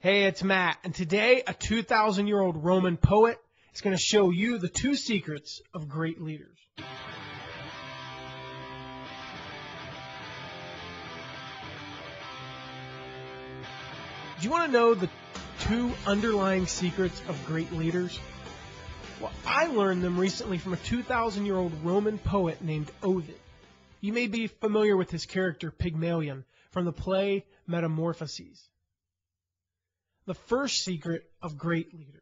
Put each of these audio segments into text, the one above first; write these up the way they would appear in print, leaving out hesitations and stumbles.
Hey, it's Matt, and today a 2,000-year-old Roman poet is going to show you the two secrets of great leaders. Do you want to know the two underlying secrets of great leaders? Well, I learned them recently from a 2,000-year-old Roman poet named Ovid. You may be familiar with his character Pygmalion from the play Metamorphoses. The first secret of great leaders.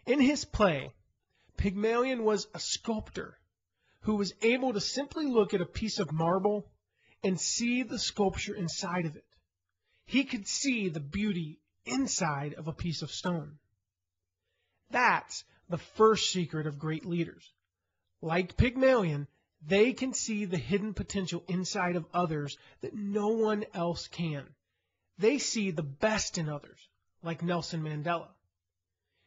In his play, Pygmalion was a sculptor who was able to simply look at a piece of marble and see the sculpture inside of it. He could see the beauty inside of a piece of stone. That's the first secret of great leaders. Like Pygmalion, they can see the hidden potential inside of others that no one else can. They see the best in others, like Nelson Mandela.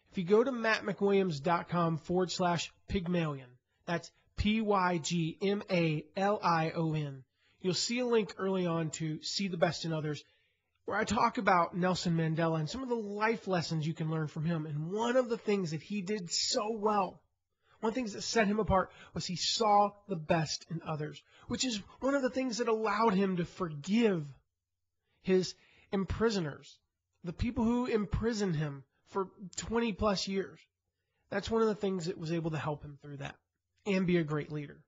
If you go to mattmcwilliams.com/Pygmalion, that's Pygmalion, you'll see a link early on to See the Best in Others, where I talk about Nelson Mandela and some of the life lessons you can learn from him. And one of the things that he did so well, one of the things that set him apart, was he saw the best in others, which is one of the things that allowed him to forgive his imprisoners, the people who imprisoned him for 20 plus years. That's one of the things that was able to help him through that and be a great leader.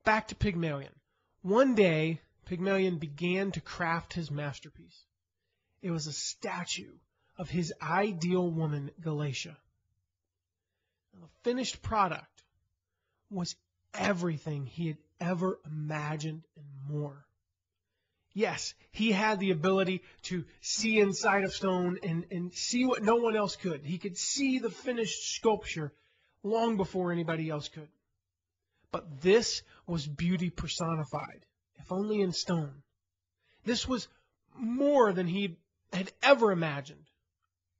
Back to Pygmalion. One day, Pygmalion began to craft his masterpiece. It was a statue of his ideal woman, Galatia. Now, the finished product was everything he had ever imagined and more. Yes, he had the ability to see inside of stone and see what no one else could. He could see the finished sculpture long before anybody else could. But this was beauty personified, if only in stone. This was more than he had ever imagined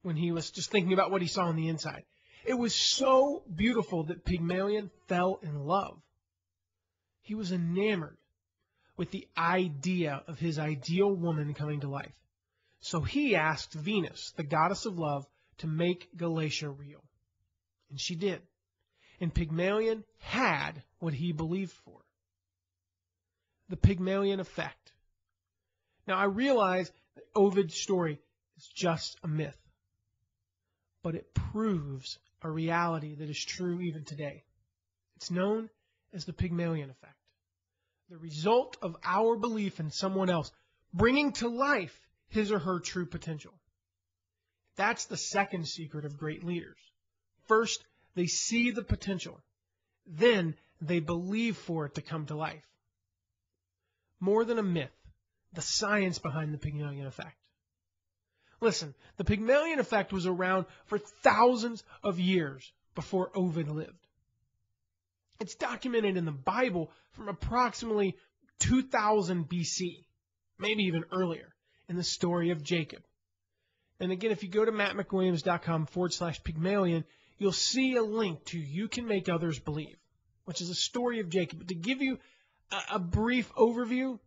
when he was just thinking about what he saw on the inside. It was so beautiful that Pygmalion fell in love. He was enamored with the idea of his ideal woman coming to life. So he asked Venus, the goddess of love, to make Galatia real. And she did. And Pygmalion had what he believed for. The Pygmalion effect. Now I realize that Ovid's story is just a myth, but it proves a reality that is true even today. It's known as the Pygmalion effect. The result of our belief in someone else bringing to life his or her true potential. That's the second secret of great leaders. First, they see the potential. Then they believe for it to come to life. More than a myth, the science behind the Pygmalion effect. Listen, the Pygmalion effect was around for thousands of years before Ovid lived. It's documented in the Bible from approximately 2000 BC, maybe even earlier, in the story of Jacob. And again, if you go to mattmcwilliams.com/Pygmalion, you'll see a link to You Can Make Others Believe, which is a story of Jacob. But to give you a brief overview,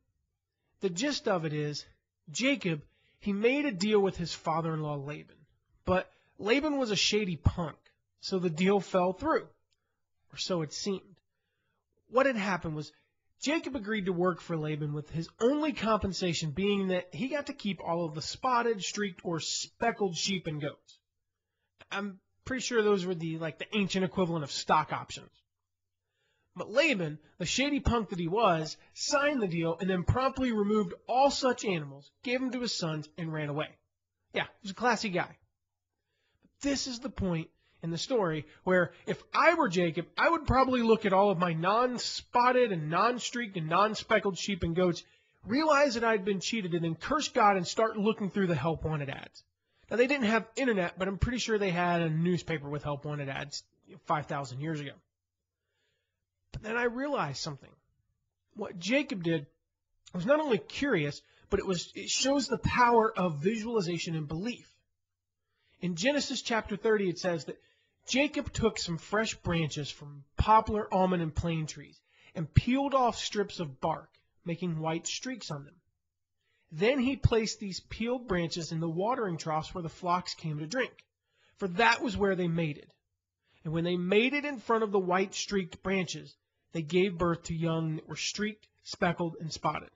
the gist of it is, Jacob, he made a deal with his father-in-law Laban. But Laban was a shady punk, so the deal fell through. Or so it seemed. What had happened was Jacob agreed to work for Laban with his only compensation being that he got to keep all of the spotted, streaked, or speckled sheep and goats. I'm pretty sure those were the ancient equivalent of stock options. But Laban, the shady punk that he was, signed the deal and then promptly removed all such animals, gave them to his sons, and ran away. Yeah, he was a classy guy. But this is the point in the story where if I were Jacob, I would probably look at all of my non-spotted and non-streaked and non-speckled sheep and goats, realize that I'd been cheated, and then curse God and start looking through the help wanted ads. Now, they didn't have internet, but I'm pretty sure they had a newspaper with help wanted ads 5,000 years ago. But then I realized something. What Jacob did was not only curious, but it shows the power of visualization and belief. In Genesis chapter 30, it says that Jacob took some fresh branches from poplar, almond, and plane trees and peeled off strips of bark, making white streaks on them. Then he placed these peeled branches in the watering troughs where the flocks came to drink, for that was where they mated. And when they mated in front of the white streaked branches, they gave birth to young that were streaked, speckled, and spotted.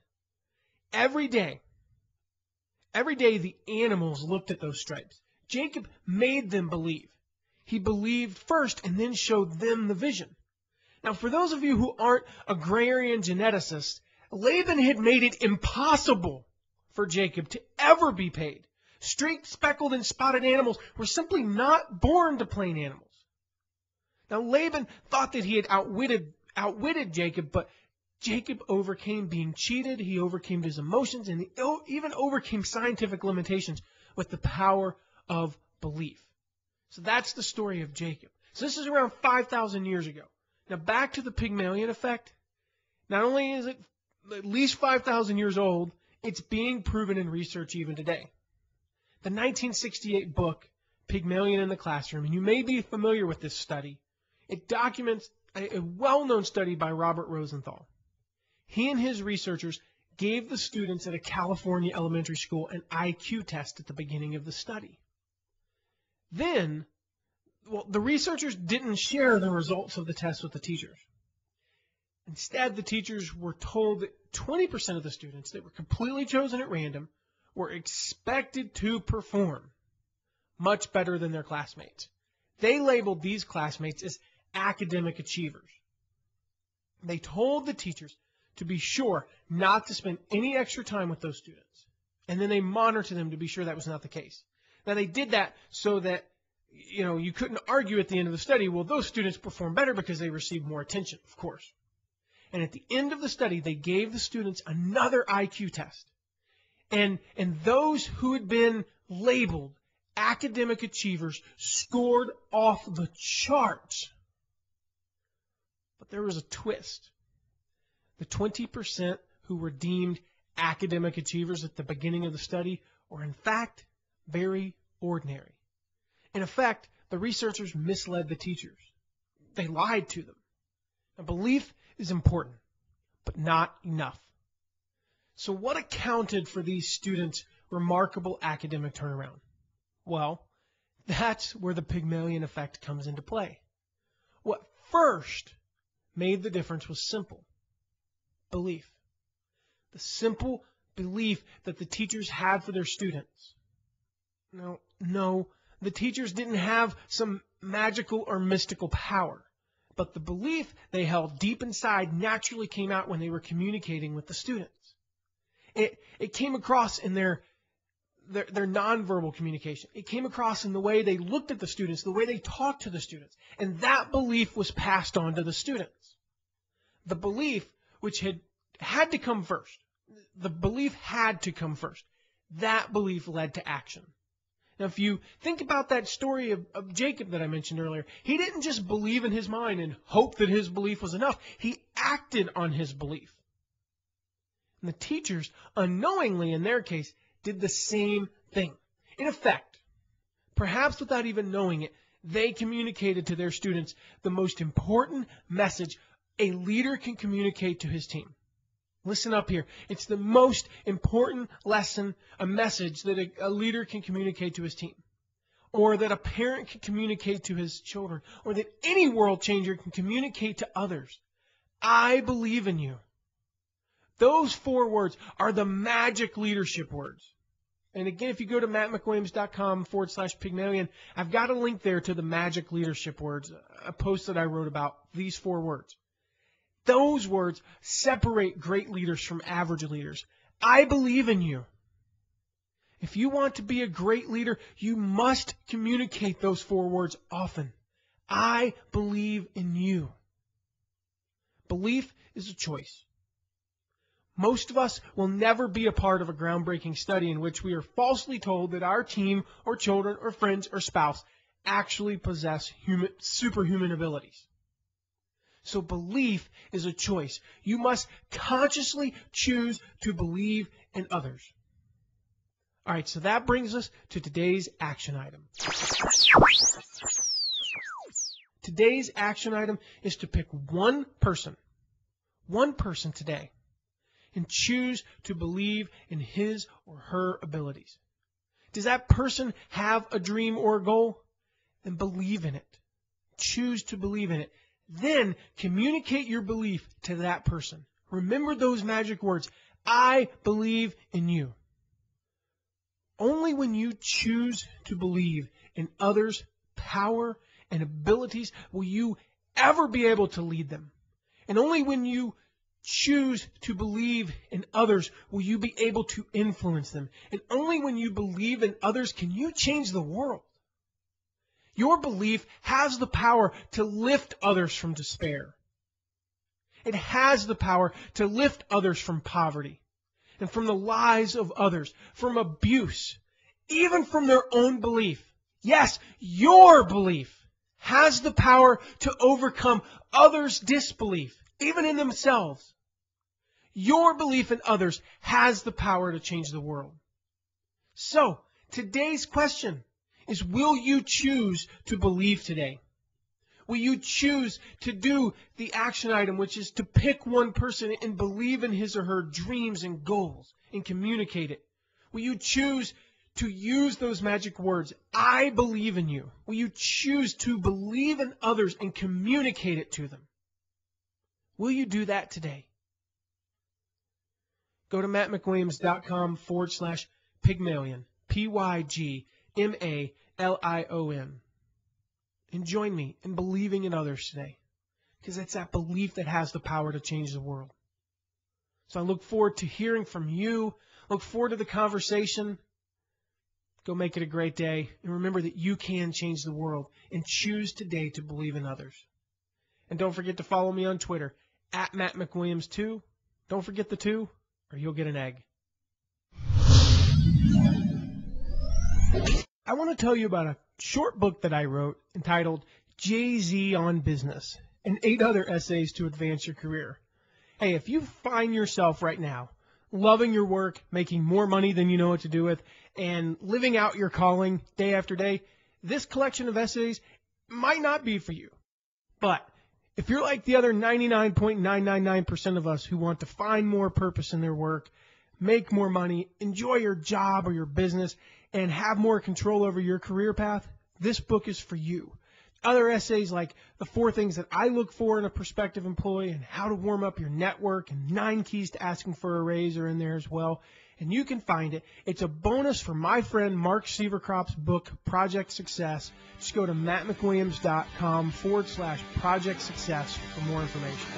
Every day the animals looked at those stripes. Jacob made them believe. He believed first and then showed them the vision. Now, for those of you who aren't agrarian geneticists, Laban had made it impossible for Jacob to ever be paid. Streaked, speckled, and spotted animals were simply not born to plain animals. Now, Laban thought that he had outwitted Jacob, but Jacob overcame being cheated, he overcame his emotions, and he even overcame scientific limitations with the power of belief. So that's the story of Jacob. So this is around 5,000 years ago. Now back to the Pygmalion effect. Not only is it at least 5,000 years old, it's being proven in research even today. The 1968 book, Pygmalion in the Classroom, and you may be familiar with this study, it documents a well-known study by Robert Rosenthal. He and his researchers gave the students at a California elementary school an IQ test at the beginning of the study. Then, the researchers didn't share the results of the test with the teachers. Instead, the teachers were told that 20% of the students that were completely chosen at random were expected to perform much better than their classmates. They labeled these classmates as academic achievers. They told the teachers to be sure not to spend any extra time with those students. And then they monitored them to be sure that was not the case. Now, they did that so that, you couldn't argue at the end of the study, well, those students performed better because they received more attention, of course. And at the end of the study, they gave the students another IQ test. And those who had been labeled academic achievers scored off the charts. But there was a twist. The 20% who were deemed academic achievers at the beginning of the study were in fact very ordinary. In effect, the researchers misled the teachers. They lied to them. Now, belief is important, but not enough. So what accounted for these students' remarkable academic turnaround? Well, that's where the Pygmalion effect comes into play. What first made the difference was simple. Belief. The simple belief that the teachers had for their students. No, the teachers didn't have some magical or mystical power, but the belief they held deep inside naturally came out when they were communicating with the students. It came across in their nonverbal communication. It came across in the way they looked at the students, the way they talked to the students, and that belief was passed on to the students. The belief, which had to come first. The belief had to come first. That belief led to action. Now, if you think about that story of Jacob that I mentioned earlier, he didn't just believe in his mind and hope that his belief was enough. He acted on his belief. And the teachers, unknowingly in their case, did the same thing. In effect, perhaps without even knowing it, they communicated to their students the most important message a leader can communicate to his team. Listen up here. It's the most important lesson, a message that a leader can communicate to his team, or that a parent can communicate to his children, or that any world changer can communicate to others. I believe in you. Those 4 words are the magic leadership words. And again, if you go to mattmcwilliams.com/Pygmalion, I've got a link there to the magic leadership words, a post that I wrote about these 4 words. Those words separate great leaders from average leaders. I believe in you. If you want to be a great leader, you must communicate those 4 words often. I believe in you. Belief is a choice. Most of us will never be a part of a groundbreaking study in which we are falsely told that our team or children or friends or spouse actually possess superhuman abilities. So belief is a choice. You must consciously choose to believe in others. All right, so that brings us to today's action item. Today's action item is to pick one person today. and choose to believe in his or her abilities. Does that person have a dream or a goal? Then believe in it. Choose to believe in it. Then communicate your belief to that person. Remember those magic words. I believe in you. Only when you choose to believe in others' power and abilities will you ever be able to lead them. And only when you choose to believe in others will you be able to influence them. And only when you believe in others can you change the world. Your belief has the power to lift others from despair. It has the power to lift others from poverty and from the lies of others, from abuse, even from their own belief. Yes, your belief has the power to overcome others' disbelief, even in themselves. Your belief in others has the power to change the world. So, today's question is, will you choose to believe today? Will you choose to do the action item, which is to pick one person and believe in his or her dreams and goals and communicate it? Will you choose to use those magic words, I believe in you? Will you choose to believe in others and communicate it to them? Will you do that today? Go to mattmcwilliams.com/Pygmalion, Pygmalion, and join me in believing in others today, because it's that belief that has the power to change the world. So I look forward to hearing from you. Look forward to the conversation. Go make it a great day, and remember that you can change the world, and choose today to believe in others. And don't forget to follow me on Twitter, @MattMcWilliams2. Don't forget the 2, or you'll get an egg. I want to tell you about a short book that I wrote entitled Jay-Z on Business and 8 other essays to advance your career. Hey, if you find yourself right now loving your work, making more money than you know what to do with, and living out your calling day after day, this collection of essays might not be for you. But if you're like the other 99.999% of us who want to find more purpose in their work, make more money, enjoy your job or your business, and have more control over your career path, this book is for you. Other essays like the 4 things that I look for in a prospective employee and how to warm up your network and 9 keys to asking for a raise are in there as well. And you can find it. It's a bonus for my friend Mark Severcrop's book, Project Success. Just go to mattmcwilliams.com/Project Success for more information.